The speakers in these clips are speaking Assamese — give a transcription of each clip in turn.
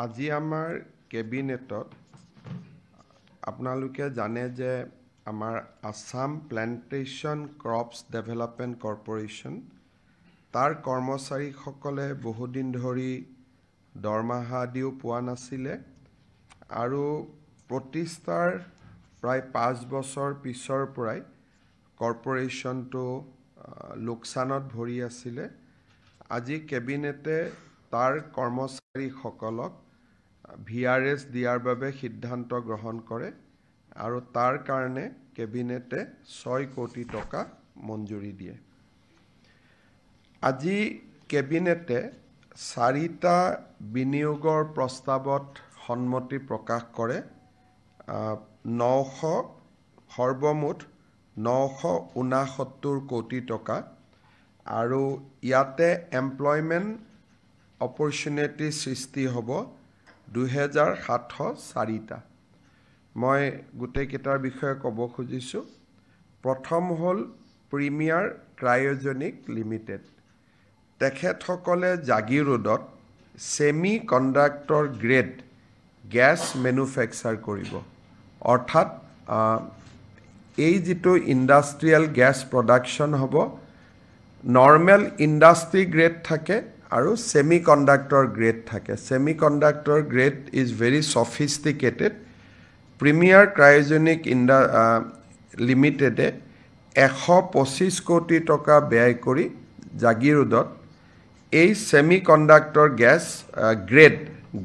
আজি আমাৰ কেবিনেটত আপোনালোকে জানে যে আমাৰ Assam plantation crops development corporation তাৰ কৰ্মচাৰীসকলে বহুদিন ধৰি দৰমহা দিও পোৱা নাছিলে আৰু প্ৰতিষ্ঠাৰ প্ৰায় 5 বছৰ পিছৰ পৰাই কৰ্পোৰেশ্যনটো লোকচানত ভৰি আছিলে। আজি কেবিনেটে তাৰ কৰ্মচাৰীসকলক VRS দিয়াৰ বাবে সিদ্ধান্ত গ্ৰহণ কৰে আৰু তাৰ কাৰণে কেবিনেটে 6 কোটি টকা মঞ্জুৰি দিয়ে। আজি কেবিনেটে 4টা বিনিয়োগৰ প্ৰস্তাৱত সন্মতি প্ৰকাশ কৰে। সৰ্বমুঠ 969 কোটি টকা আৰু ইয়াতে এমপ্লয়মেণ্ট অপৰচুনিটি সৃষ্টি হ'ব 2704টা। মই গোটেইকেইটাৰ বিষয়ে ক'ব খুজিছোঁ। প্ৰথম হ'ল প্ৰিমিয়াৰ ক্ৰায়জেনিক লিমিটেড। তেখেতসকলে জাগিৰোডত semiconductor grade gas manufacture কৰিব। অৰ্থাৎ এই যিটো ইণ্ডাষ্ট্ৰিয়েল গেছ প্ৰডাকশ্যন হ'ব, নৰ্মেল ইণ্ডাষ্ট্ৰি গ্ৰেড থাকে আৰু সেমি কণ্ডাক্টৰ গ্ৰেড থাকে। Semiconductor grade is very sophisticated. Premier cryogenic লিমিটেডে 125 কোটি টকা ব্যয় কৰি জাগিৰোডত এই semiconductor grade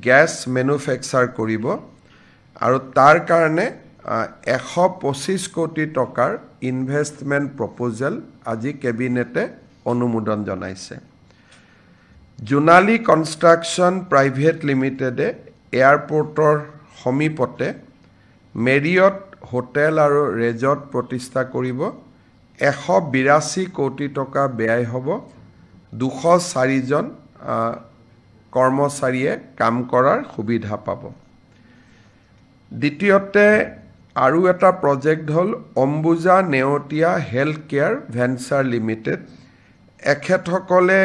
gas manufacture কৰিব আৰু তাৰ কাৰণে 125 কোটি টকাৰ ইনভেষ্টমেণ্ট প্ৰপ'জেল আজি কেবিনেটে অনুমোদন জনাইছে। জোনালী কনষ্ট্ৰাকশ্যন প্ৰাইভেট লিমিটেডে এয়াৰপৰ্টৰ সমীপতে মেৰিয়ট হোটেল আৰু ৰেজৰ্ট প্ৰতিষ্ঠা কৰিব। 182 কোটি টকা ব্যয় হ'ব। 204 জন কৰ্মচাৰীয়ে কাম কৰাৰ সুবিধা পাব। দ্বিতীয়তে আৰু এটা প্ৰজেক্ট হ'ল Ambuja Neotia health care venture limited. এখেতসকলে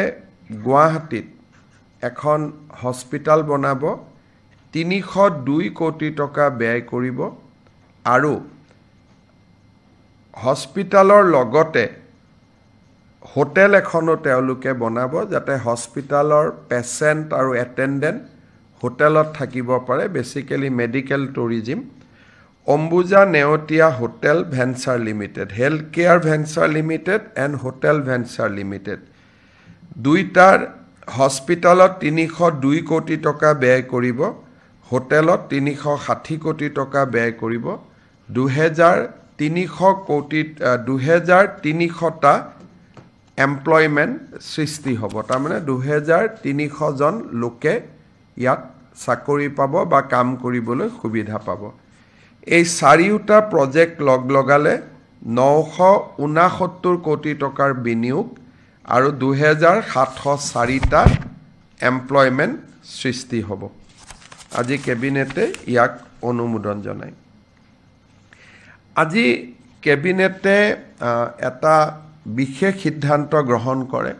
গুৱাহাটীত এখন হস্পিটাল বনাব। 302 কোটি টকা ব্যয় কৰিব আৰু হস্পিটালৰ লগতে হোটেল এখনো তেওঁলোকে বনাব, যাতে হস্পিটালৰ পেচেণ্ট আৰু এটেণ্ডেণ্ট হোটেলত থাকিব পাৰে, basically medical tourism. Ambuja Neotia hotel venture limited, health care venture limited and hotel venture limited, দুইটাৰ হস্পিটালত 302 কোটি টকা ব্যয় কৰিব, হোটেলত 360 কোটি টকা ব্যয় কৰিব। 2300টা এমপ্লয়মেণ্ট সৃষ্টি হ'ব। তাৰমানে 2300 জন লোকে ইয়াত চাকৰি পাব বা কাম কৰিবলৈ সুবিধা পাব। এই 4টা প্ৰজেক্ট লগালে 969 কোটি টকাৰ বিনিয়োগ আৰু 2704টা এমপ্লয়মেণ্ট সৃষ্টি হ'ব। আজি কেবিনেটে ইয়াক অনুমোদন জনায়। আজি কেবিনেটে এটা বিশেষ সিদ্ধান্ত গ্ৰহণ কৰে,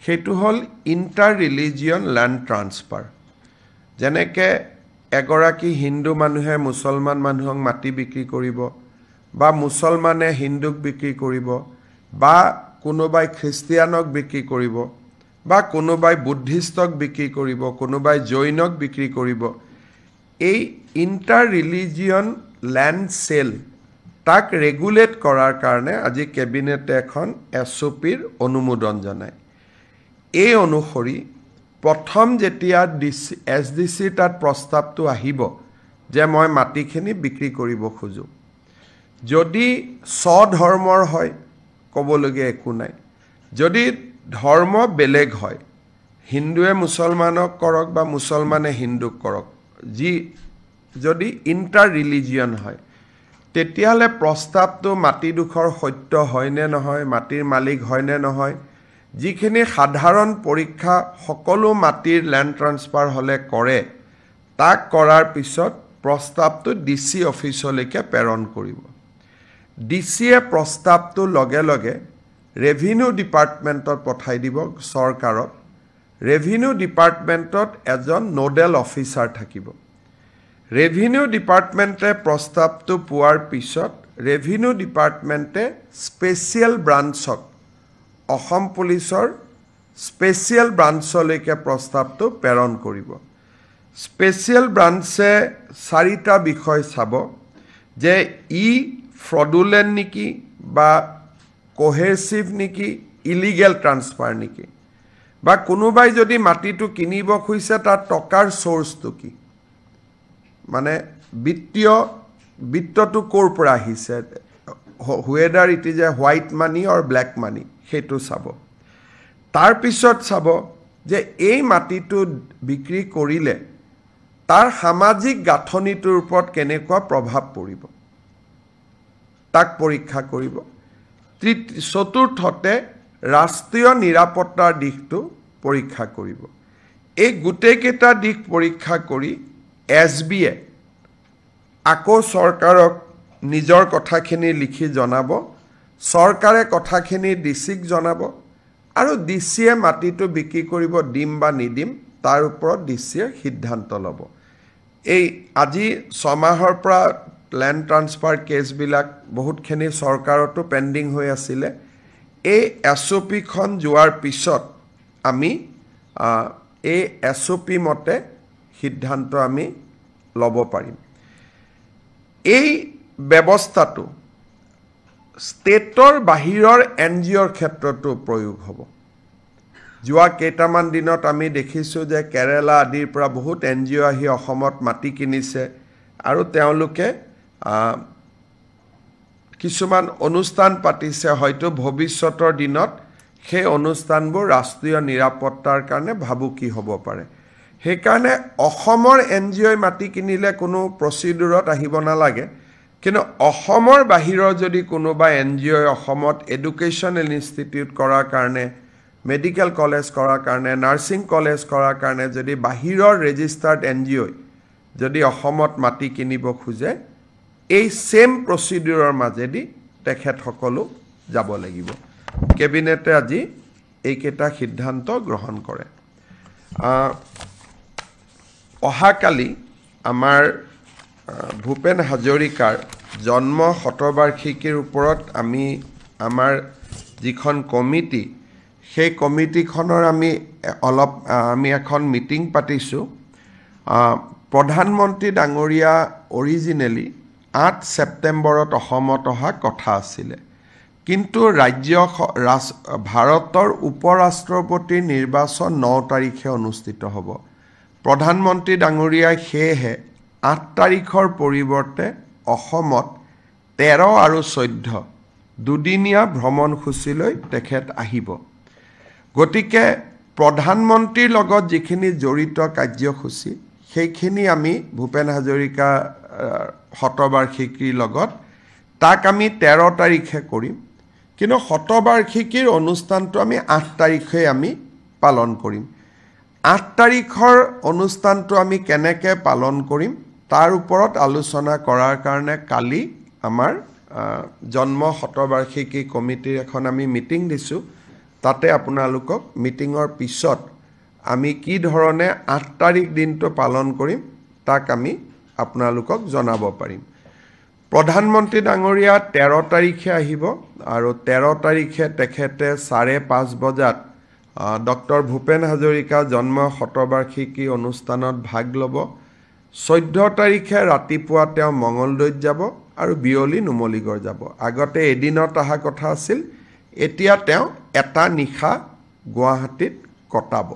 সেইটো হ'ল ইণ্টাৰ ৰিলিজিয়ন লেণ্ড ট্ৰান্সফাৰ। যেনেকৈ এগৰাকী হিন্দু মানুহে মুছলমান মানুহক মাটি বিক্ৰী কৰিব বা মুছলমানে হিন্দুক বিক্ৰী কৰিব বা কোনোবাই খ্ৰীষ্টিয়ানক বিক্ৰী কৰিব বা কোনোবাই বুদ্ধিষ্টক বিক্ৰী কৰিব, কোনোবাই জৈনক বিক্ৰী কৰিব। এই ইণ্টাৰ ৰিলিজিয়ন লেণ্ড চেল তাক ৰেগুলেট কৰাৰ কাৰণে আজি কেবিনেটে এখন SOPৰ অনুমোদন জনায়। এই অনুসৰি প্ৰথম যেতিয়া SDC তাত প্ৰস্তাৱটো আহিব যে মই মাটিখিনি বিক্ৰী কৰিব খোজোঁ, যদি স্বধৰ্মৰ হয় ক'বলগীয়া একো নাই। যদি ধৰ্ম বেলেগ হয়, হিন্দুৱে মুছলমানক কৰক বা মুছলমানে হিন্দুক কৰক, যদি ইণ্টাৰ ৰিলিজিয়ন হয়, তেতিয়াহ'লে প্ৰস্তাৱটো মাটিডোখৰ সত্য হয়নে নহয়, মাটিৰ মালিক হয়নে নহয়, যিখিনি সাধাৰণ পৰীক্ষা সকলো মাটিৰ লেণ্ড ট্ৰান্সফাৰ হ'লে কৰে, তাক কৰাৰ পিছত প্ৰস্তাৱটো DC অফিচলৈকে প্ৰেৰণ কৰিব। DCয়ে প্ৰস্তাৱটো লগে লগে ৰেভিনিউ ডিপাৰ্টমেণ্টত পঠাই দিব চৰকাৰত। ৰেভিনিউ ডিপাৰ্টমেণ্টত এজন নোডেল অফিচাৰ থাকিব ৰেভিনিউ ডিপাৰ্টমেণ্টে প্ৰস্তাৱটো পোৱাৰ পিছত ৰেভিনিউ ডিপাৰ্টমেণ্টে স্পেচিয়েল ব্ৰাঞ্চক অসম পুলিচৰ স্পেচিয়েল ব্ৰাঞ্চলৈকে প্ৰস্তাৱটো প্ৰেৰণ কৰিব স্পেচিয়েল ব্ৰাঞ্চে 4টা বিষয় চাব যে ই ফ্ৰডুলেণ্ট নেকি বা কোহেচিভ নেকি ইলিগেল ট্ৰান্সফাৰ নেকি বা কোনোবাই যদি মাটিটো কিনিব খুজিছে তাৰ টকাৰ সোৰ্সটো কি মানে বিত্তটো ক'ৰ পৰা আহিছে whether it is a white money or black money সেইটো চাব তাৰ পিছত চাব যে এই মাটিটো বিক্ৰী কৰিলে তাৰ সামাজিক গাঁথনিটোৰ ওপৰত কেনেকুৱা প্ৰভাৱ পৰিব তাক পৰীক্ষা কৰিব চতুৰ্থতে ৰাষ্ট্ৰীয় নিৰাপত্তাৰ দিশটো পৰীক্ষা কৰিব এই গোটেইকেইটা দিশ পৰীক্ষা কৰি এছবিয়ে আকৌ চৰকাৰক নিজৰ কথাখিনি লিখি জনাব চৰকাৰে কথাখিনি ডিচিক জনাব আৰু ডিচিয়ে মাটিটো বিক্ৰী কৰিব দিম বা নিদিম তাৰ ওপৰত ডিচিয়ে সিদ্ধান্ত ল'ব এই আজি 6 মাহৰ পৰা ল্যান্ড ট্ৰান্সফাৰ কেছবিলাক বহুতখিনি চৰকাৰতো পেণ্ডিং হৈ আছিলে এই এছঅপিখন যোৱাৰ পিছত আমি এই এছঅপি মতে সিদ্ধান্ত আমি ল'ব পাৰিম এই ব্যৱস্থাটো ষ্টেটৰ বাহিৰৰ এনজিঅ'ৰ ক্ষেত্ৰতো প্ৰয়োগ হ'ব যোৱা কেইটামান দিনত আমি দেখিছোঁ যে কেৰালা আদিৰ পৰা বহুত এনজিঅ' আহি অসমত মাটি কিনিছে আৰু তেওঁলোকে কিছুমান অনুষ্ঠান পাতিছে হয়তো ভৱিষ্যতৰ দিনত সেই অনুষ্ঠানবোৰ ৰাষ্ট্ৰীয় নিৰাপত্তাৰ কাৰণে ভাবুকি হ'ব পাৰে সেইকাৰণে অসমৰ এনজিঅ'ই মাটি কিনিলে কোনো প্ৰচিডুৰত আহিব নালাগে কিন্তু অসমৰ বাহিৰৰ যদি কোনোবা এনজিঅ'ই অসমত এডুকেশ্যনেল ইনষ্টিটিউট কৰাৰ কাৰণে মেডিকেল কলেজ কৰাৰ কাৰণে নাৰ্ছিং কলেজ কৰাৰ কাৰণে যদি বাহিৰৰ ৰেজিষ্টাৰ্ড এনজিঅ'ই যদি অসমত মাটি কিনিব খোজে এই সেম প্ৰচিডিউৰৰ মাজেদি তেখেতসকলো যাব লাগিব কেবিনেটে আজি এইকেইটা সিদ্ধান্ত গ্ৰহণ কৰে অহাকালি আমাৰ ভূপেন হাজৰিকাৰ জন্ম শতবাৰ্ষিকীৰ ওপৰত আমি আমাৰ যিখন কমিটি সেই কমিটিখনৰ আমি এখন মিটিং পাতিছোঁ প্ৰধানমন্ত্ৰী ডাঙৰীয়া অৰিজিনেলি 8 ছেপ্টেম্বৰত অসমত অহা কথা আছিলে কিন্তু ভাৰতৰ উপৰাষ্ট্ৰপতিৰ নিৰ্বাচন 9 তাৰিখে অনুষ্ঠিত হ'ব প্ৰধানমন্ত্ৰী ডাঙৰীয়াই সেয়েহে 8 তাৰিখৰ পৰিৱৰ্তে অসমত 13 আৰু 14 দুদিনীয়া ভ্ৰমণসূচীলৈ তেখেত আহিব গতিকে প্ৰধানমন্ত্ৰীৰ লগত যিখিনি জড়িত কাৰ্যসূচী সেইখিনি আমি ভূপেন হাজৰিকা শতবাৰ্ষিকীৰ লগত তাক আমি 13 তাৰিখে কৰিম কিন্তু শতবাৰ্ষিকীৰ অনুষ্ঠানটো আমি 8 তাৰিখে আমি পালন কৰিম 8 তাৰিখৰ অনুষ্ঠানটো আমি কেনেকৈ পালন কৰিম তাৰ ওপৰত আলোচনা কৰাৰ কাৰণে কালি আমাৰ জন্ম শতবাৰ্ষিকী কমিটিৰ এখন আমি মিটিং দিছোঁ তাতে আপোনালোকক মিটিঙৰ পিছত আমি কি ধৰণে 8 তাৰিখ দিনটো পালন কৰিম তাক আমি আপোনালোকক জনাব পাৰিম প্ৰধানমন্ত্ৰী ডাঙৰীয়া 13 তাৰিখে আহিব আৰু 13 তাৰিখে তেখেতে 5:30 বজাত ডক্টৰ ভূপেন হাজৰিকা জন্ম শতবাৰ্ষিকী অনুষ্ঠানত ভাগ ল'ব 14 তাৰিখে ৰাতিপুৱা তেওঁ মঙলদৈত যাব আৰু বিয়লি নুমলীগড় যাব আগতে এদিনত অহা কথা আছিল এতিয়া তেওঁ এটা নিশা গুৱাহাটীত কটাব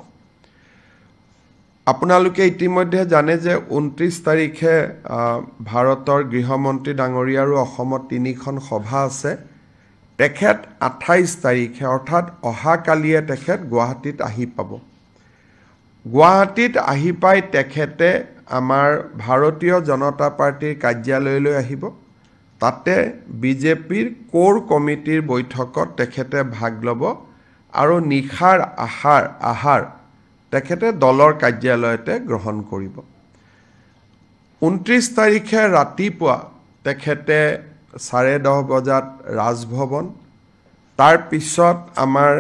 আপোনালোকে ইতিমধ্যে জানে যে 29 তাৰিখে ভাৰতৰ গৃহমন্ত্ৰী ডাঙৰীয়া আৰু অসমত 3খন সভা আছে তেখেত 28 তাৰিখে অৰ্থাৎ অহাকালিয়ে তেখেত গুৱাহাটীত আহি পাব গুৱাহাটীত আহি পাই তেখেতে আমাৰ ভাৰতীয় জনতা পাৰ্টিৰ কাৰ্যালয়লৈ আহিব তাতে বিজেপিৰ কোৰ কমিটিৰ বৈঠকত তেখেতে ভাগ ল'ব আৰু নিখাৰ আহাৰ তেখেতে দলৰ কাৰ্যালয়তে গ্ৰহণ কৰিব 29 তাৰিখে ৰাতিপুৱা তেখেতে 10:30 বজাত ৰাজভৱন তাৰ পিছত আমাৰ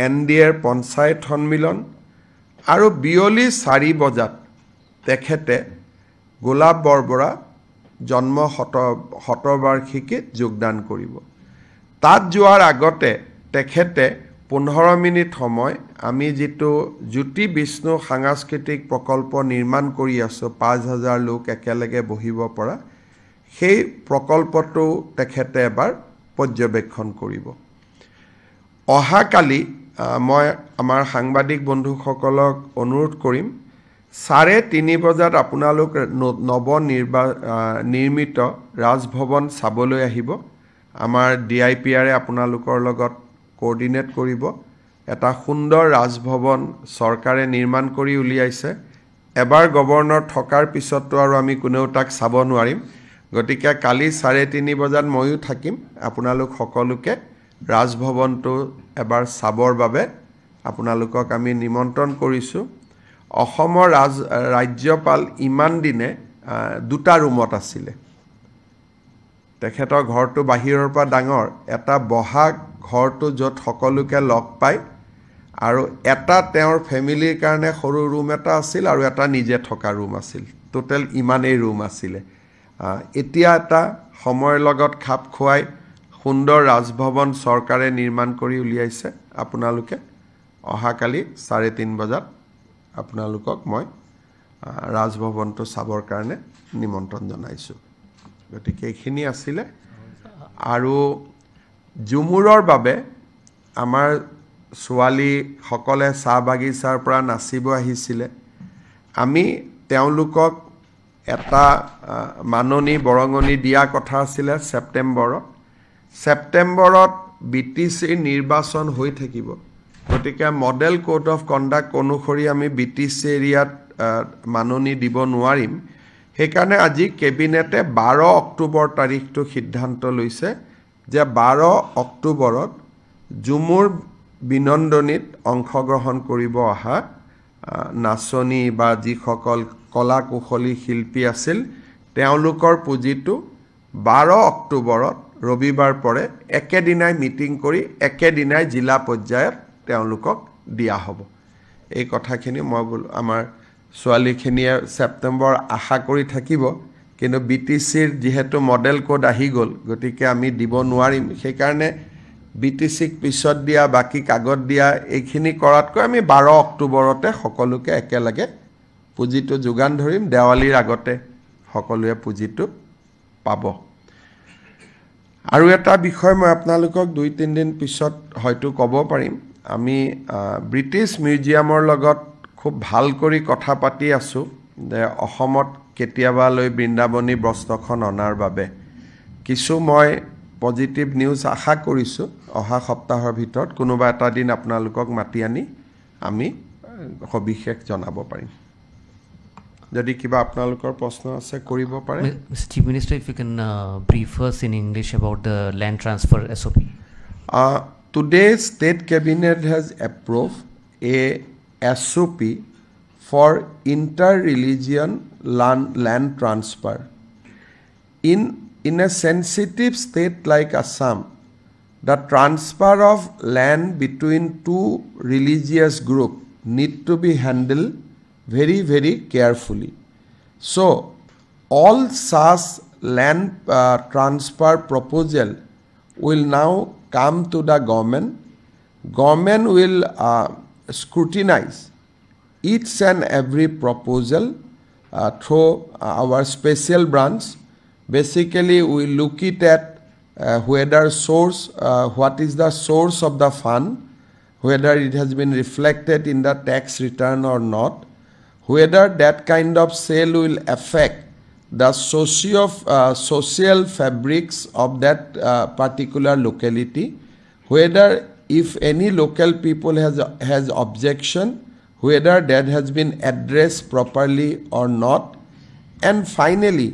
এনডিএৰ পঞ্চায়ত সন্মিলন আৰু বিয়লি 4 বজাত তেখেতে গোলাপ বৰবৰা জন্ম শতবাৰ্ষিকীত যোগদান কৰিব তাত যোৱাৰ আগতে তেখেতে 15 মিনিট সময় আমি যেটো জ্যোতি বিষ্ণু সাংস্কৃতিক প্ৰকল্প নিৰ্মাণ কৰি আছো 5000 লোক একেলগে বহিব পৰা সেই প্ৰকল্পটো তেখেতে এবাৰ পৰ্যবেক্ষণ কৰিব অহাকালি মই আমাৰ সাংবাদিক বন্ধুসকলক অনুৰোধ কৰিম 3:30 বজাত আপোনালোক নৱ নিৰ্মিত ৰাজভৱন চাবলৈ আহিব আমাৰ ডিআইপিআৰে আপোনালোকৰ লগত কোঅৰ্ডিনেট কৰিব এটা সুন্দৰ ৰাজভৱন চৰকাৰে নিৰ্মাণ কৰি উলিয়াইছে এবাৰ গৱৰ্ণৰ থকাৰ পিছতো আৰু আমি কোনেও তাক চাব নোৱাৰিম গতিকে কালি 3:30 বজাত ময়ো থাকিম আপোনালোক সকলোকে ৰাজভৱনটো এবাৰ চাবৰ বাবে আপোনালোকক আমি নিমন্ত্ৰণ কৰিছো অসমৰ ৰাজ্যপাল ইমান দিনে দুটা ৰুমত আছিলে তেখেতৰ ঘৰটো বাহিৰৰ পৰা ডাঙৰ এটা বহা ঘৰটো য'ত সকলোকে লগ পায় আৰু এটা তেওঁৰ ফেমিলিৰ কাৰণে সৰু ৰুম এটা আছিল আৰু এটা নিজে থকা ৰুম আছিল টোটেল ইমানেই ৰুম আছিলে এতিয়া এটা সময়ৰ লগত খাপ খুৱাই সুন্দৰ ৰাজভৱন চৰকাৰে নিৰ্মাণ কৰি উলিয়াইছে আপোনালোকে অহাকালি 3:30 বজাত আপোনালোকক মই ৰাজভৱনটো চাবৰ কাৰণে নিমন্ত্ৰণ জনাইছো গতিকে এইখিনি আছিলে আৰু জুমুৰৰ বাবে আমাৰ ছোৱালী সকলে চাহ বাগিচাৰ পৰা নাচিব আহিছিলে আমি তেওঁলোকক এটা মাননি বৰঙনি দিয়া কথা আছিলে ছেপ্টেম্বৰত বিটিসি নিৰ্বাচন হৈ থাকিব গতিকে মডেল কোড অফ কণ্ডাক্ট অনুসৰি আমি বিটিসি এৰিয়াত মাননি দিব নোৱাৰিম সেইকাৰণে আজি কেবিনেটে 12 অক্টোবৰ তাৰিখটো সিদ্ধান্ত লৈছে যে 12 অক্টোবৰত জুমুৰ বিনন্দনীত অংশগ্ৰহণ কৰিব অহা নাচনী বা যিসকল কলা কুশলী শিল্পী আছিল তেওঁলোকৰ পুঁজিটো 12 অক্টোবৰত ৰবিবাৰ পৰে একেদিনাই মিটিং কৰি একেদিনাই জিলা পৰ্যায়ত তেওঁলোকক দিয়া হ'ব এই কথাখিনি মই আমাৰ ছোৱালীখিনিয়ে ছেপ্টেম্বৰ আশা কৰি থাকিব কিন্তু বিটিসিৰ যেহেতু মডেল কোড আহি গ'ল গতিকে আমি দিব নোৱাৰিম সেইকাৰণে বিটিসিক পিছত দিয়া বাকি কাগজ দিয়া এইখিনি কৰাতকৈ আমি 12 অক্টোবৰতে সকলোকে একেলগে পুঁজিটো যোগান ধৰিম দেৱালীৰ আগতে সকলোৱে পুঁজিটো পাব আৰু এটা বিষয় মই আপোনালোকক 2-3 দিন পিছত হয়তো ক'ব পাৰিম আমি ব্ৰিটিছ মিউজিয়ামৰ লগত খুব ভাল কৰি কথা পাতি আছো যে অসমত কেতিয়াবা লৈ বৃন্দাবনী বস্ত্ৰখন অনাৰ বাবে কিছু মই পজিটিভ নিউজ আশা কৰিছো অহা সপ্তাহৰ ভিতৰত কোনোবা এটা দিন আপোনালোকক মাতি আনি আমি সবিশেষ জনাব পাৰিম যদি কিবা আপোনালোকৰ প্ৰশ্ন আছে কৰিব পাৰে Mr. Chief Minister, if you can brief us in English about the land transfer SOP. Today, State Cabinet has approved a SOP for inter-religion land transfer. In a sensitive state like Assam, the transfer of land between two religious groups need to be handled very, very carefully. So, all such land transfer proposal will now come to the government. Government will scrutinize each and every proposal through our special branch. Basically, we look it at whether what is the source of the fund, whether it has been reflected in the tax return or not, whether that kind of sale will affect the social fabrics of that particular locality, whether if any local people has objection, whether that has been addressed properly or not, and finally,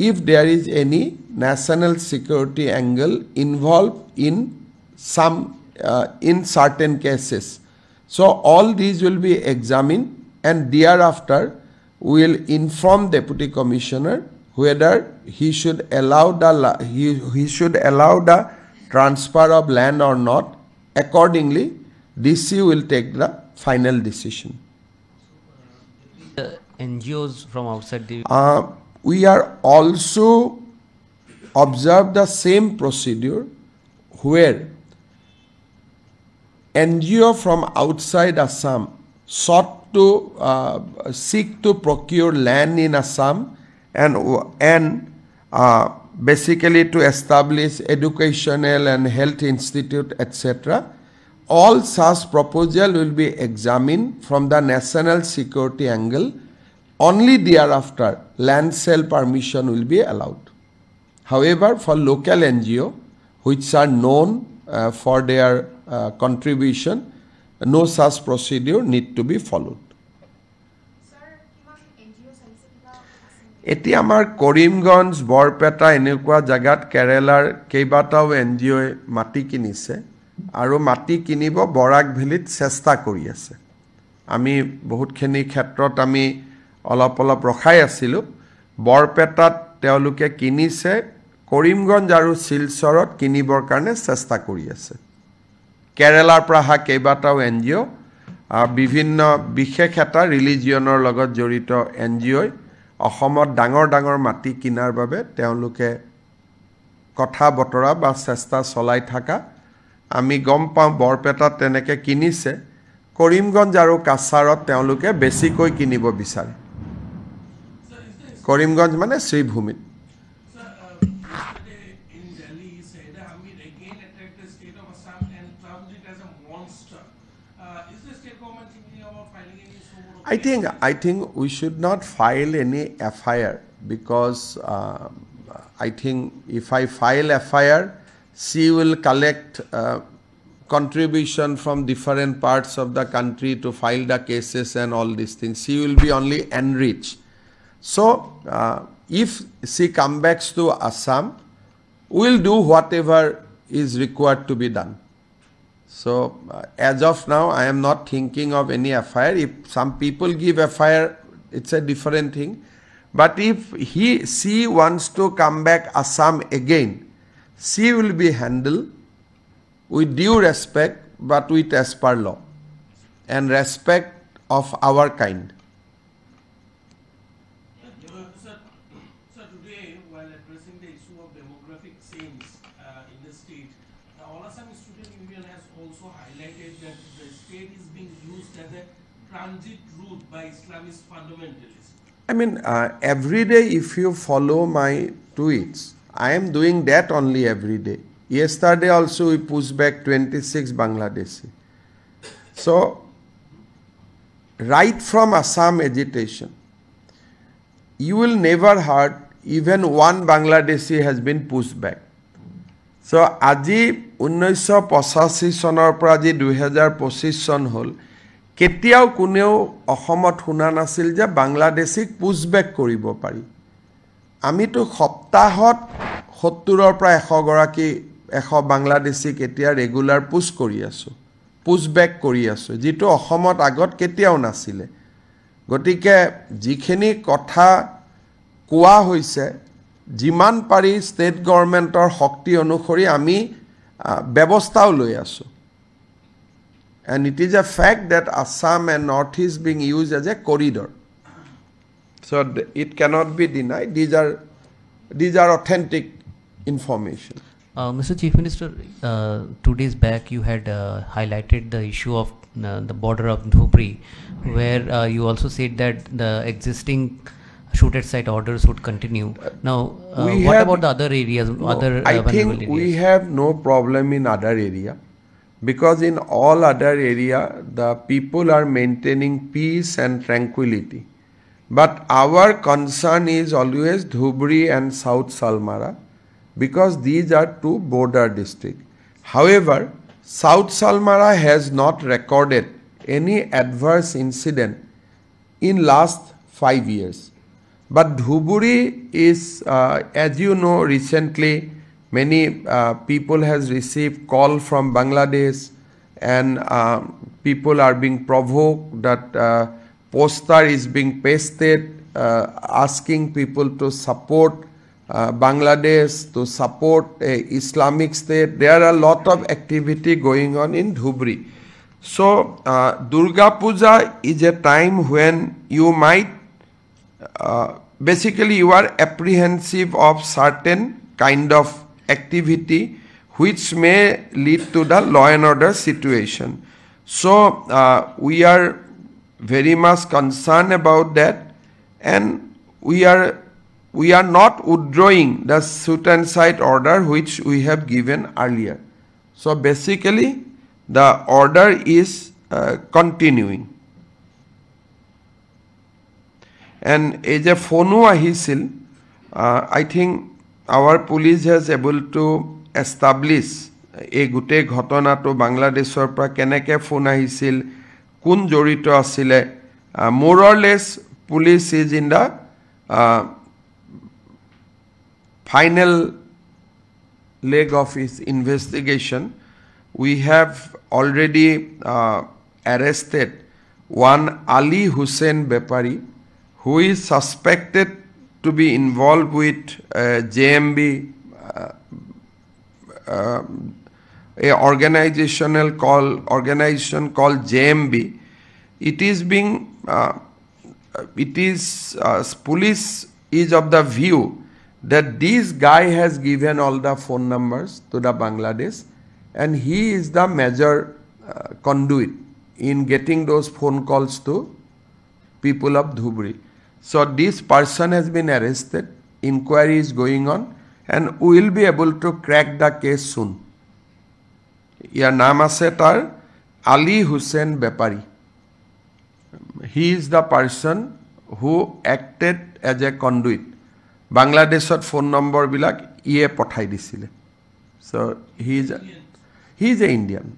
if there is any national security angle involved in certain cases. So all these will be examined, and thereafter we will inform Deputy Commissioner whether he should allow the transfer of land or not. Accordingly, DC will take the final decision. NGOs from outside the... We are also observe the same procedure where NGO from outside Assam sought to seek to procure land in Assam and basically to establish educational and health institute, etc. All such proposal will be examined from the national security angle. Only thereafter land sale permission will be allowed. However, for local NGO, which are known for their contribution, no such procedure need to be followed. এতিয়া আমাৰ কৰিমগঞ্জ বৰপেটা এনেকুৱা জাগাত কেৰেলাৰ কেইবাটাও এনজিঅ'ই মাটি কিনিছে আৰু মাটি কিনিব বৰাক ভেলিত চেষ্টা কৰি আছে আমি বহুতখিনি ক্ষেত্ৰত আমি অলপ ৰখাই আছিলো বৰপেটাত তেওঁলোকে কিনিছে কৰিমগঞ্জ আৰু শিলচৰত কিনিবৰ কাৰণে চেষ্টা কৰি আছে কেৰেলাৰ পৰা হা কেইবাটাও এনজিঅ' বিভিন্ন বিশেষ এটা ৰিলিজিয়নৰ লগত জড়িত এনজিঅ'ই অসমত ডাঙৰ মাটি কিনাৰ বাবে তেওঁলোকে কথা বতৰা বা চেষ্টা চলাই থাকা আমি গম পাওঁ বৰপেটাত তেনেকে কিনিছে কৰিমগঞ্জ আৰু কাছাৰত তেওঁলোকে বেছিকৈ কিনিব বিচাৰে কৰিমগঞ্জ মানে শ্ৰীভূমিত I think we should not file any FIR because I think if I file FIR, she will collect contribution from different parts of the country to file the cases and all these things. She will be only enriched. So if she comes back to Assam, we will do whatever is required to be done. So, as of now, I am not thinking of any FIR. If some people give FIR, it's a different thing. But if she wants to come back Assam again, she will be handled with due respect, but with as per law and respect of our kind. Sir, today, while addressing the issue of demographic change in the state, the All Assam Student Union has also highlighted that the state is being used as a transit route by Islamist fundamentalists. I mean, every day if you follow my tweets, I am doing that only every day. Yesterday also we pushed back 26 Bangladeshi. So, right from Assam agitation, you will never heard even one Bangladeshi has been pushed back. So, আজি 1985 চনৰ পৰা আজি 2025 চন হল কেতিয়াও কোনেও অসমত শুনা নাছিল যে বাংলাদেশিক পুশবেক কৰিব পাৰি আমিতো সপ্তাহত 70ৰ পৰা 100 গৰাকী 100 বাংলাদেশিক এতিয়া ৰেগুলাৰ পুশ কৰি আছো পুশবেক কৰি আছো যেটো অসমত আগত কেতিয়াও নাছিল গতিকে যিখিনি কথা কোৱা হৈছে যিমান পাৰি ষ্টেট গভৰ্ণমেণ্টৰ শক্তি অনুসৰি আমি ব্যৱস্থাও লৈ আছো and it is a fact that Assam and Northeast being used as a corridor so it cannot be denied these are authentic information. Mr. Chief Minister, 2 days back you had highlighted the issue of the border of Dhubri where you also said that the existing shoot at site orders would continue. Now, what about the other areas? I think we have no problem in other area because in all other area the people are maintaining peace and tranquility. But our concern is always Dhubri and South Salmara because these are two border districts. However, South Salmara has not recorded any adverse incident in last 5 years. But Dhubri is, as you know, recently many people has received call from Bangladesh and people are being provoked that poster is being pasted asking people to support Bangladesh, to support Islamic State. There are a lot of activity going on in Dhubri. So Durga Puja is a time when you might basically you are apprehensive of certain kind of activity which may lead to the law and order situation. So we are very much concerned about that, and we are not withdrawing the shoot and sight order which we have given earlier. So basically the order is continuing. And as a phone ahisil, I think our police has able to establish এই গোটেই ঘটনাটো বাংলাদেশৰ পৰা কেনেকৈ ফোন আহিছিল, কোন জড়িত আছিলে, more or less police is in the final leg of its investigation. We have already arrested one Ali Hussain Bepari, who is suspected to be involved with JMB, a organization called JMB. It is being police is of the view that this guy has given all the phone numbers to the Bangladesh, and he is the major conduit in getting those phone calls to people of Dhubri. So this person has been arrested, inquiry is going on, and we will be able to crack the case soon. Your name ase tar Ali Hussain Bepari. He is the person who acted as a conduit. Bangladeshot phone number bilak iye pothai disile. So he is a Indian.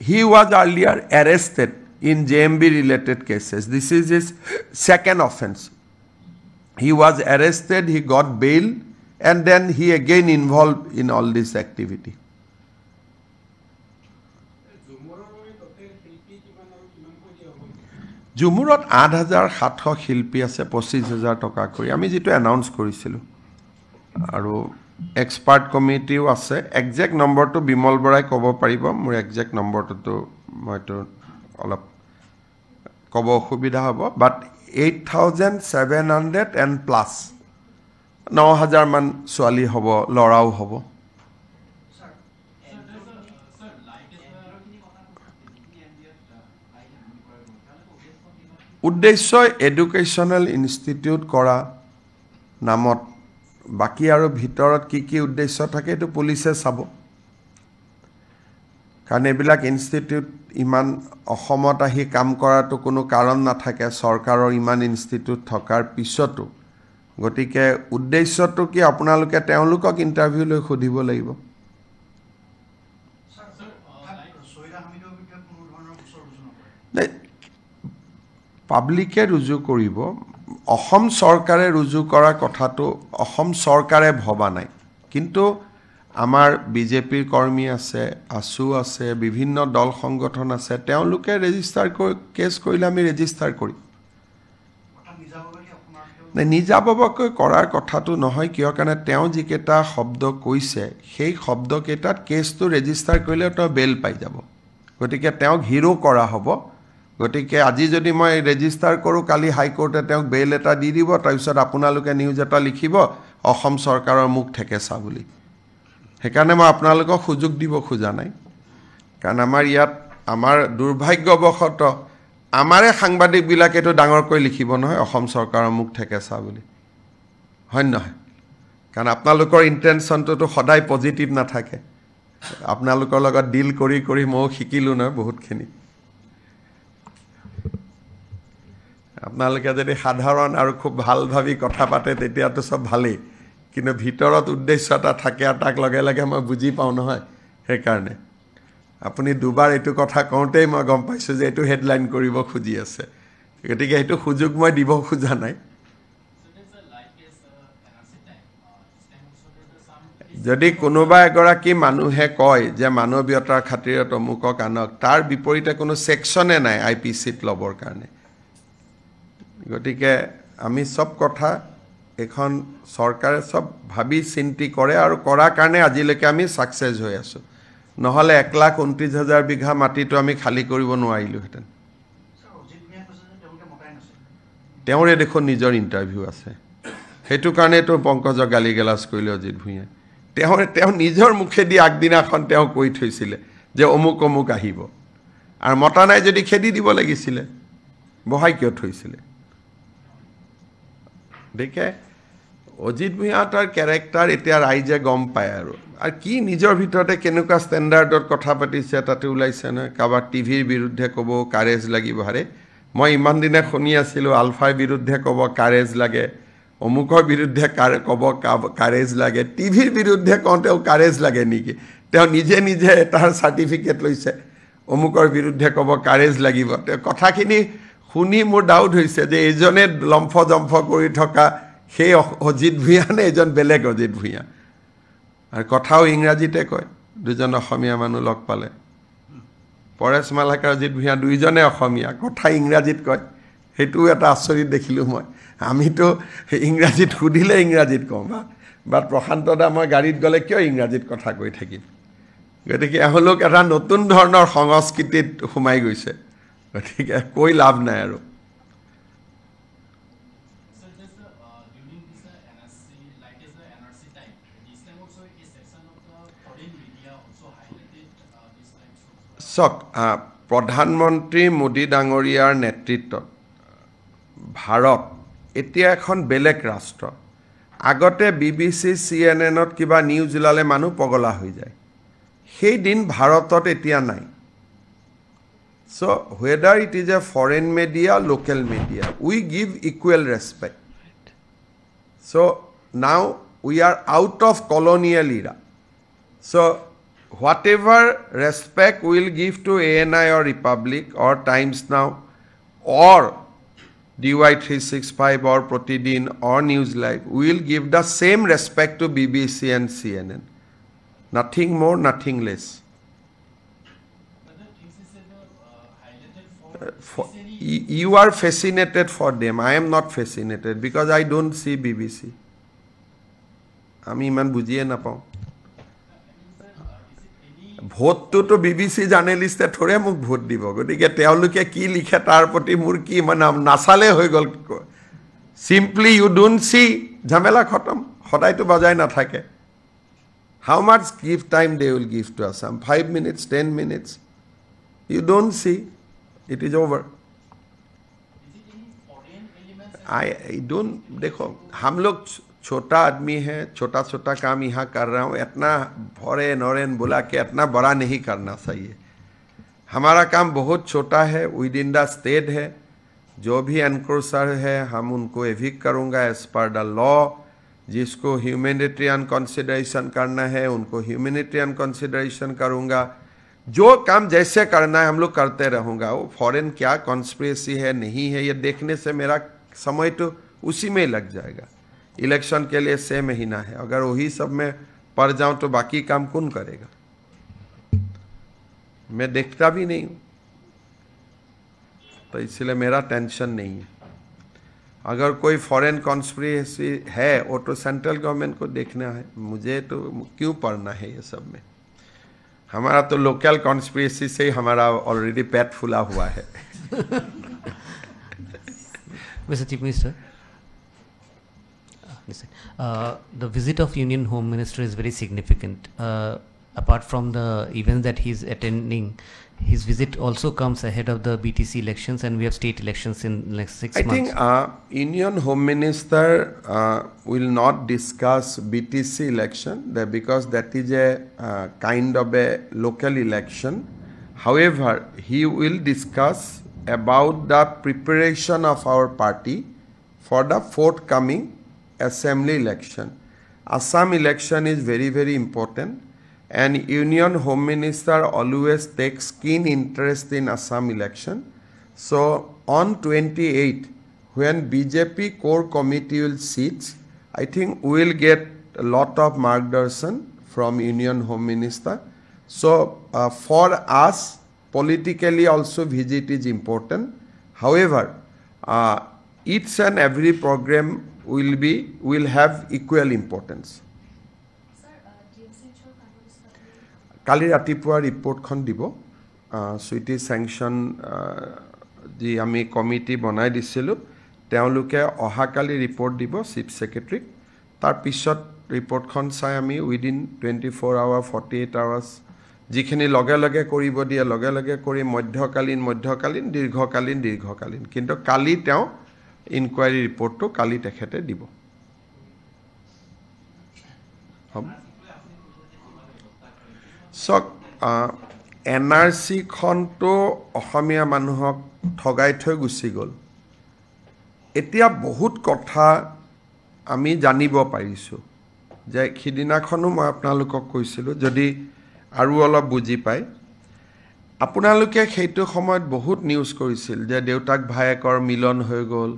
He was earlier arrested in JMB related cases. This is his second offense. He was arrested, he got bail, and then he again involved in all this activity. Jumurot 8,700 শিল্পী আছে, 25,000 টকা কৰি আমি যেটো অ্যানাউন্স কৰিছিল, আৰু এক্সপাৰ্ট কমিটিও আছে. এক্সাক্ট নম্বৰটো বিমল বৰাই ক'ব পাৰিব, মোৰ এক্সাক্ট নম্বৰটো মইতো অলপ ক'ব অসুবিধা হ'ব, বাট 8,700 and plus 9,000 মান ছোৱালী হ'ব, ল'ৰাও হ'ব. উদ্দেশ্য এডুকেশ্যনেল ইনষ্টিটিউট কৰা নামত, বাকি আৰু ভিতৰত কি উদ্দেশ্য থাকে এইটো পুলিচে চাব. কাৰণ এইবিলাক ইনষ্টিটিউট ইমান অসমত আহি কাম কৰাটো কোনো কাৰণ নাথাকে চৰকাৰৰ ইমান ইনষ্টিটিউট থকাৰ পিছতো. গতিকে উদ্দেশ্যটো কি আপোনালোকে তেওঁলোকক ইণ্টাৰভিউ লৈ সুধিব লাগিব. পাব্লিকে ৰুজু কৰিব, অসম চৰকাৰে ৰুজু কৰা কথাটো অসম চৰকাৰে ভবা নাই, কিন্তু আমাৰ বিজেপিৰ কৰ্মী আছে, আসু আছে, বিভিন্ন দল সংগঠন আছে, তেওঁলোকে ৰেজিষ্টাৰ কেছ কৰিলে আমি ৰেজিষ্টাৰ কৰিম. নিজাববকৈ কৰাৰ কথাটো নহয়, কিয় কাৰণে তেওঁ যিকেইটা শব্দ কৈছে সেই শব্দকেইটাত কেছটো ৰেজিষ্টাৰ কৰিলে তেওঁ বেল পাই যাব. গতিকে তেওঁক হিৰো কৰা হ'ব. গতিকে আজি যদি মই ৰেজিষ্টাৰ কৰোঁ, কালি হাইকোৰ্টে তেওঁক বেইল এটা দি দিব, তাৰপিছত আপোনালোকে নিউজ এটা লিখিব অসম চৰকাৰৰ মুখ ঠেকেচা বুলি. সেইকাৰণে মই আপোনালোকক সুযোগ দিব খোজা নাই, কাৰণ আমাৰ ইয়াত আমাৰ দুৰ্ভাগ্যবশতঃ আমাৰে সাংবাদিকবিলাকেতো ডাঙৰকৈ লিখিব নহয় অসম চৰকাৰৰ মুখ ঠেকেচা বুলি, হয় নহয়? কাৰণ আপোনালোকৰ ইণ্টেনশ্যনটোতো সদায় পজিটিভ নাথাকে. আপোনালোকৰ লগত ডিল কৰি কৰি ময়ো শিকিলোঁ নহয় বহুতখিনি. আপোনালোকে যদি সাধাৰণ আৰু খুব ভাল ভাবি কথা পাতে তেতিয়াতো চব ভালেই, কিন্তু ভিতৰত উদ্দেশ্য এটা থাকে আৰু তাক লগে লগে মই বুজি পাওঁ নহয়. সেইকাৰণে আপুনি দুবাৰ এইটো কথা কওঁতেই মই গম পাইছোঁ যে এইটো হেডলাইন কৰিব খুজি আছে. গতিকে এইটো সুযোগ মই দিব খোজা নাই. যদি কোনোবা এগৰাকী মানুহে কয় যে মানৱীয়তাৰ খাতিৰত অমুকক আনক, তাৰ বিপৰীতে কোনো ছেকশ্যনে নাই IPCত ল'বৰ কাৰণে. গতিকে আমি সব কথা এখন চৰকাৰে সব ভাবি চিন্তি কৰে, আৰু কৰাৰ কাৰণে আজিলৈকে আমি সাকসেস হৈ আছো. নহলে 1,29,000 বিঘা মাটিটো আমি খালি কৰিব নোৱাৰিলোহেঁতেন. তেওঁৰে দেখোন নিজৰ ইণ্টাৰভিউ আছে সেইটো কাৰণেতো পংকজক গালি গালাজ কৰিলে অজিত ভূঞাই তেওঁ নিজৰ মুখেদি আগদিনাখন তেওঁ কৈ থৈছিলে যে অমুক অমুক আহিব আৰু মতা নাই যদি খেদি দিব লাগিছিলে বহাই কিয় থৈছিলে দেখে অজিত ভূঞা তাৰ কেৰেক্টাৰ এতিয়া ৰাইজে গম পায় আৰু কি নিজৰ ভিতৰতে কেনেকুৱা ষ্টেণ্ডাৰ্ডত কথা পাতিছে তাতে ওলাইছে নহয় কাৰোবাৰ টিভিৰ বিৰুদ্ধে ক'ব কাৰেজ লাগিব হাৰে মই ইমান দিনে শুনি আছিলোঁ আলফাৰ বিৰুদ্ধে ক'ব কাৰেজ লাগে অমুকৰ বিৰুদ্ধে ক'ব কাৰেজ লাগে টিভিৰ বিৰুদ্ধে কওঁতেও কাৰেজ লাগে নেকি তেওঁ নিজে তাৰ চাৰ্টিফিকেট লৈছে অমুকৰ বিৰুদ্ধে ক'ব কাৰেজ লাগিব তেওঁ কথাখিনি শুনি মোৰ ডাউট হৈছে যে এইজনে লম্ফ জম্ফ কৰি থকা সেই অজিত ভূঞা নে এজন বেলেগ অজিত ভূঞা আৰু কথাও ইংৰাজীতে কয় দুজন অসমীয়া মানুহ লগ পালে পৰেশ মালাকাৰ অজিত ভূঞা দুইজনে অসমীয়া কথা ইংৰাজীত কয় সেইটোও এটা আচৰিত দেখিলোঁ মই আমিতো ইংৰাজীত সুধিলে ইংৰাজীত কওঁ বাট প্ৰশান্ত দা মই গাড়ীত গ'লে কিয় ইংৰাজীত কথা কৈ থাকিম গতিকে এওঁলোক এটা নতুন ধৰণৰ সংস্কৃতিত সোমাই গৈছে গতিকে কৈ লাভ নাই আৰু চাওক প্ৰধানমন্ত্ৰী মোদী ডাঙৰীয়াৰ নেতৃত্বত ভাৰত এতিয়া এখন বেলেগ ৰাষ্ট্ৰ আগতে BBC CNN-ত কিবা নিউজ ওলালে মানুহ পগলা হৈ যায় সেই দিন ভাৰতত এতিয়া নাই so whether it is a foreign media local media we give equal respect so now we are out of colonial era so whatever respect we will give to ANI or Republic or Times Now or DY 365 or Pratidin or News Live, we will give the same respect to BBC and CNN. Nothing more, nothing less. You are fascinated for them. I am not fascinated because I don't see BBC. আমি ইমান বুজিয়ে নাপাওঁ ভোটটোতো BBC জাৰ্নেলিষ্টে থৰে মোক ভোট দিব গতিকে তেওঁলোকে কি লিখে তাৰ প্ৰতি মোৰ কি মানে নাচালে হৈ গ'ল চিম্পলি ইউ ডোন্ট সি ঝামেলা খতম সদায়তো বজাই নাথাকে how much give time they will give to Assam 5 minutes 10 minutes you don't see it is over I don't देखो हम लोग छोटा आदमी है छोटा छोटा काम यहाँ कर रहा हूँ इतना फॉरेन ऑरेन बुला के इतना बड़ा नहीं करना चाहिए हमारा काम बहुत छोटा है विद इन द स्टेट है जो भी एनक्रोचर है हम उनको एविक करूँगा एज पर द लॉ जिसको ह्यूमैनिटेरियन कंसिडरेशन करना है उनको ह्यूमैनिटेरियन कंसिडरेशन करूँगा जो काम जैसे करना है हम लोग करते रहूँगा वो फॉरेन क्या कॉन्स्पिरेसी है नहीं है ये देखने से मेरा समय तो उसी में लग जाएगा इलेक्शन के लिए 6 महीना है अगर वही सब में पड़ जाऊं तो बाकी काम कौन करेगा मैं देखता भी नहीं हूं तो इसलिए मेरा टेंशन नहीं है अगर कोई फॉरेन कॉन्स्पिरेसी है वो तो सेंट्रल गवर्नमेंट को देखना है मुझे तो क्यों पढ़ना है ये सब में हमारा तो लोकल कॉन्स्पिरेसी से ही हमारा ऑलरेडी पेट फुला हुआ है Mr. Chief Minister, the visit of Union Home Minister is very significant. Apart from the events that he is attending, his visit also comes ahead of the BTC elections, and we have state elections in next 6 months. I think Union Home Minister will not discuss BTC election because that is a kind of a local election. However, he will discuss about the preparation of our party for the forthcoming assembly election. Assam election is very, very important, and Union Home Minister always takes keen interest in Assam election. So on 28th, when BJP core committee will sit, I think we will get a lot of margdarshan from Union Home Minister. So for us, politically also visit is important. However, each and every program will have equal importance. কালি ৰাতিপুৱা ৰিপৰ্টখন দিব সুইটি চেংচন যি আমি কমিটি বনাই দিছিলোঁ তেওঁলোকে অহাকালি ৰিপৰ্ট দিব চিফ ছেক্ৰেটাৰীক তাৰ পিছত ৰিপৰ্টখন চাই আমি উইদিন 24 আৱাৰ 48 আৱাৰ্ছ যিখিনি লগে লগে কৰিব দিয়ে লগে লগে কৰি মধ্যকালীন দীৰ্ঘকালীন কিন্তু কালি তেওঁ ইনকুৱাৰী ৰিপৰ্টটো কালি তেখেতে দিব NRC খনটো অসমীয়া মানুহক ঠগাই থৈ গুচি গ'ল এতিয়া বহুত কথা আমি জানিব পাৰিছোঁ যে খিদিনাখনো মই আপোনালোকক কৈছিলোঁ যদি আৰু অলপ বুজি পায় আপোনালোকে সেইটো সময়ত বহুত নিউজ কৰিছিল যে দেউতাক ভায়েকৰ মিলন হৈ গ'ল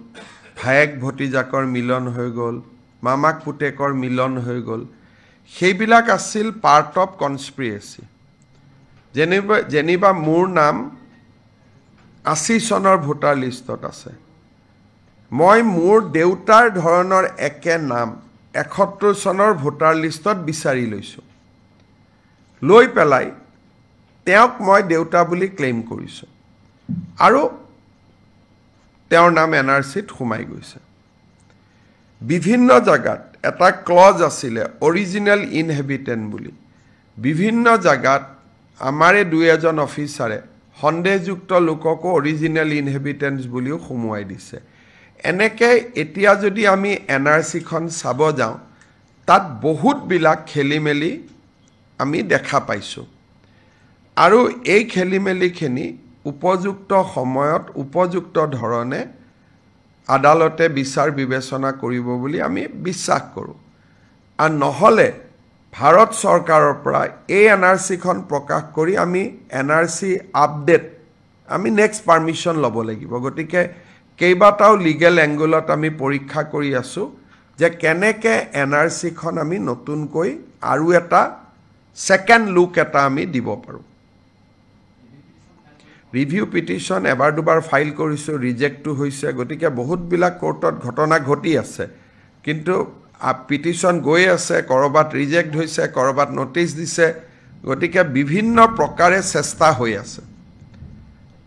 ভায়েক ভতিজাকৰ মিলন হৈ গ'ল মামাক পুতেকৰ মিলন হৈ গ'ল সেইবিলাক আছিল পাৰ্ট অফ কনস্পিৰেচি যেনিবা মোৰ নাম 80 চনৰ ভোটাৰ লিষ্টত আছে মই মোৰ দেউতাৰ ধৰণৰ একে নাম 71 চনৰ ভোটাৰ লিষ্টত বিচাৰি লৈছোঁ লৈ পেলাই তেওঁক মই দেউতা বুলি ক্লেইম কৰিছোঁ আৰু তেওঁৰ নাম NRCত সোমাই গৈছে বিভিন্ন জায়গাত এটা ক্লজ আছিলে অৰিজিনেল ইনহেবিটেন্ট বুলি বিভিন্ন জায়গাত আমাৰে দুই এজন অফিচাৰে সন্দেহযুক্ত লোককো অৰিজিনেল ইনহেবিটেন্টস বুলিও সোমোৱাই দিছে এনেকে এতিয়া যদি আমি NRC খন চাব যাওঁ তাত বহুত বিলাক খেলিমেলি আমি দেখা পাইছোঁ আৰু এই খেলিমেলিখিনি উপযুক্ত সময়ত উপযুক্ত ধৰণে আদালতে বিচাৰ বিবেচনা কৰিব বুলি আমি বিশ্বাস কৰোঁ আৰু নহলে ভাৰত চৰকাৰৰ পৰা এই NRC খন প্ৰকাশ কৰি আমি NRC আপডেট আমি নেক্সট পাৰমিশন ল'ব লাগিব গতিকে কেইবাটাও লিগেল এংগলত আমি পৰীক্ষা কৰি আছো যে কেনেকে NRC খন আমি নতুনকৈ আৰু এটা সেকেন্ড লুক এটা আমি দিব পাৰো ৰিভিউ পিটিশন এবাৰ দুবাৰ ফাইল কৰিছো ৰিজেক্টটো হৈছে গতিকে বহুত বিলাক কোৰ্টত ঘটনা ঘটি আছে কিন্তু পিটিশন গৈ আছে কৰবাত ৰিজেক্ট হৈছে কৰবাত নোটিস দিছে গতিকে বিভিন্ন প্ৰকাৰে চেষ্টা হৈ আছে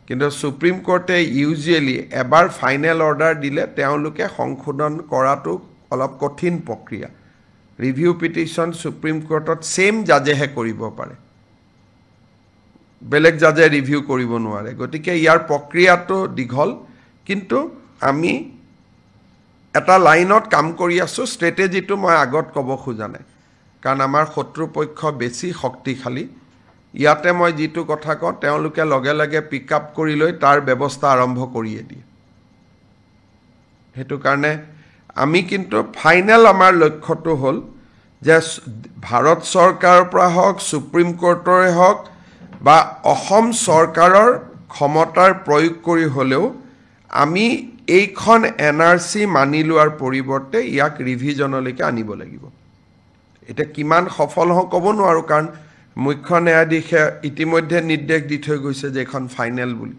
কিন্তু সুপ্ৰিম কোৰ্টে ইউজুৱেলি এবাৰ ফাইনেল অৰ্ডাৰ দিলে তেওঁলোকে সংশোধন কৰাটো অলপ কঠিন প্ৰক্ৰিয়া ৰিভিউ পিটিশন সুপ্ৰিম কোৰ্টত সেম জাজেহে কৰিব পাৰে বেলেগ জাজে ৰিভিউ কৰিব নোৱাৰে গতিকে ইয়াৰ প্ৰক্ৰিয়াটো দীঘল কিন্তু আমি এটা লাইনত কাম কৰি আছো ষ্ট্ৰেটেজিটো মই আগত ক'ব খোজা নাই কাৰণ আমাৰ শত্ৰুপক্ষ বেছি শক্তিশালী ইয়াতে মই যেটো কথা কওঁ তেওঁলোকে লগে লগে পিকআপ কৰি লৈ তাৰ ব্যৱস্থা আৰম্ভ কৰিয়ে দিয়ে হেতু কাৰণে আমি কিন্তু ফাইনেল আমাৰ লক্ষ্যটো হ'ল যে ভাৰত চৰকাৰৰ পৰা হওক সুপ্ৰিম কোৰ্টৰে হওক বা অসম চৰকাৰৰ ক্ষমতাৰ প্ৰয়োগ কৰি হলেও আমি এইখন NRC মানি লোৱাৰ পৰিৱৰ্তে ইয়াক ৰিভিজনলৈকে আনিব লাগিব এটা কিমান সফল হ ক'ব নোৱাৰো কাৰণ মুখ্য ন্যায়াধীশে ইতিমধ্যে নিৰ্দেশ দি থৈ গৈছে যে এখন ফাইনেল বুলি